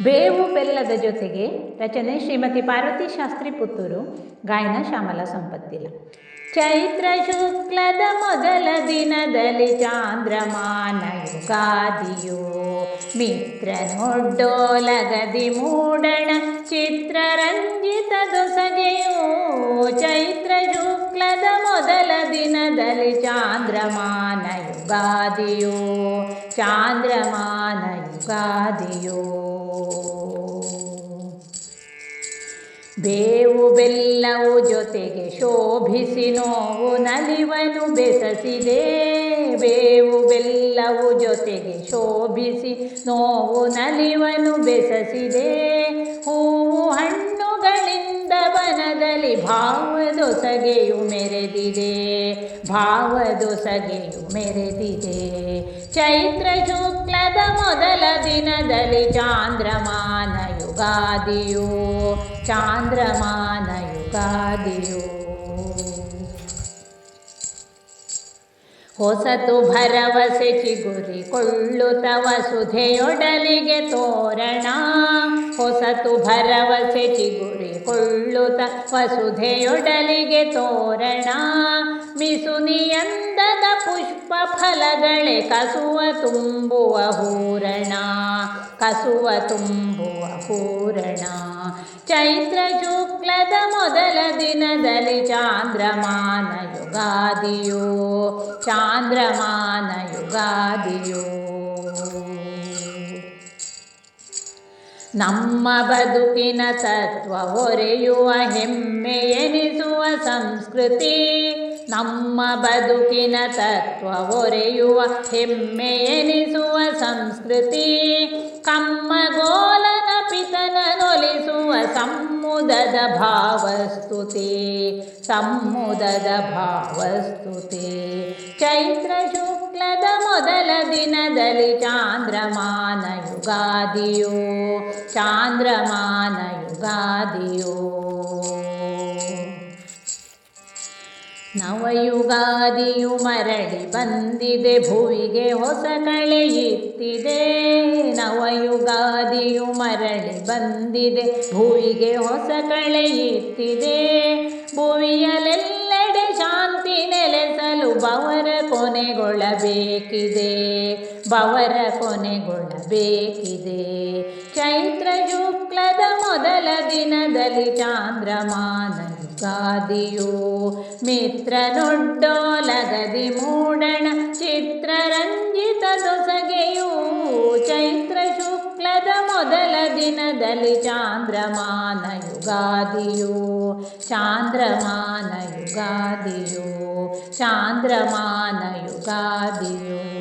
ಬೇವು ಬೆಲ್ಲದ ಜೊತೆಗೆ ರಚನೆ ಶ್ರೀಮತಿ ಪಾರ್ವತಿ ಶಾಸ್ತ್ರಿ ಪುತ್ತೂರು, ಗಾಯನ ಶ್ಯಾಮಲಾ ಸಂಪತ್ತಿಲ. ಚೈತ್ರ ಶುಕ್ಲದ ಮೊದಲ ದಿನದಲ್ಲಿ ಚಾಂದ್ರಮಾನ ಯುಗಾದಿಯೋ, ಮಿತ್ರನೊಡ್ಡೋಲಗದಿ ಮೂಡಣ ಚಿತ್ರರಂಜಿತ ದೊಸಗೆಯೋ. ಚೈತ್ರ ಶುಕ್ಲದ ಮೊದಲ ದಿನದಲ್ಲಿ ಚಾಂದ್ರಮಾನ ಯುಗಾದಿಯೋ, ಚಾಂದ್ರಮಾನ ಯುಗಾದಿಯೋ. ಬೇವು ಬೆಲ್ಲವು ಜೊತೆಗೆ ಶೋಭಿಸಿ ನೋವು ನಲಿವನು ಬೆಸಸಿದೆ. ಬೇವು ಬೆಲ್ಲವು ಜೊತೆಗೆ ಶೋಭಿಸಿ ನೋವು ನಲಿವನು ಬೆಸಸಿದೆ. ಹೂವು ಹಣ್ಣುಗಳಿಂದ ವನದಲ್ಲಿ ಭಾವದೊಸಗೆಯು ಮೆರೆದಿದೆ, ಭಾವದೊಸಗೆಯು ಮೆರೆದಿದೆ. ಚೈತ್ರ ಶುಕ್ಲದ ಮೊದಲ ದಿನದಲ್ಲಿ ಚಾಂದ್ರಮಾನ ಯುಗಾದಿಯೋ, ಚಾಂದ್ರಮಾನ ಯುಗಾದಿಯೋ. ಹೊಸತು ಭರವಸೆ ಚಿಗುರಿಕೊಳ್ಳುತ್ತ ವಸುಧೆಯೊಡಲಿಗೆ ತೋರಣ. ಹೊಸತು ಭರವಸೆ ಚಿಗುರಿಕೊಳ್ಳುತ್ತ ವಸುಧೆಯೊಡಲಿಗೆ ತೋರಣ. ಮಿಸುನಿಯಂದದ ಪುಷ್ಪ ಫಲಗಳೇ ಕಸುವ ತುಂಬುವ ಹೂರಣ, ಕಸುವ ತುಂಬುವ ಹೂರಣ. ಚೈತ್ರ ಶುಕ್ಲದ ಮೊದಲ ದಿನದಲ್ಲಿ ಚಾಂದ್ರಮಾನ ಯುಗಾದಿಯೋ, ಚಾಂದ್ರಮಾನ ಯುಗಾದಿಯೋ. ನಮ್ಮ ಬದುಕಿನ ತತ್ವ ಒರೆಯುವ ಹೆಮ್ಮೆ ಎನಿಸುವ ಸಂಸ್ಕೃತಿ. ನಮ್ಮ ಬದುಕಿನ ತತ್ವ ಒರೆಯುವ ಹೆಮ್ಮೆ ಎನಿಸುವ ಸಂಸ್ಕೃತಿ. ಕಮ್ಮಗೋಲನ ಪಿತನ ನೊಲಿಸುವ ಸಮುದದ ಭಾವಸ್ತುತಿ, ಸಮುದದ ಭಾವಸ್ತುತಿ. ಚೈತ್ರ ಶುಕ್ಲದ ಮೊದಲ ದಿನದಲ್ಲಿ ಚಾಂದ್ರಮಾನ ಯುಗಾದಿಯೋ, ಚಾಂದ್ರಮಾನ ಯುಗಾದಿಯೋ. ನವಯುಗಾದಿಯು ಮರಳಿ ಬಂದಿದೆ, ಭುವಿಗೆ ಹೊಸ ಕಳೆಯಿತ್ತಿದೆ. ನವಯುಗಾದಿಯು ಮರಳಿ ಬಂದಿದೆ, ಭುವಿಗೆ ಹೊಸ ಕಳೆಯಿತ್ತಿದೆ. ಭುವಿಯಲೆಲ್ಲೆಡೆ ಶಾಂತಿ ನೆಲೆಸಲು ಬವರ ಕೊನೆಗೊಳ್ಳಬೇಕಿದೆ, ಬವರ ಕೊನೆಗೊಳ್ಳಬೇಕಿದೆ. ಚೈತ್ರ ಶುಕ್ಲದ ಮೊದಲ ದಿನದಲ್ಲಿ ಚಾಂದ್ರಮಾನ ಯುಗಾದಿಯೋ, ಮಿತ್ರನೊಡ್ಡೋಲಗದಿ ಮೂಡಣ ಚಿತ್ರರಂಜಿತ ದೊಸಗೆಯೋ. ಚೈತ್ರ ಶುಕ್ಲದ ಮೊದಲ ದಿನದಲ್ಲಿ ಚಾಂದ್ರಮಾನ ಯುಗಾದಿಯೋ, ಚಾಂದ್ರಮಾನ ಯುಗಾದಿಯೋ, ಚಾಂದ್ರಮಾನ ಯುಗಾದಿಯೋ.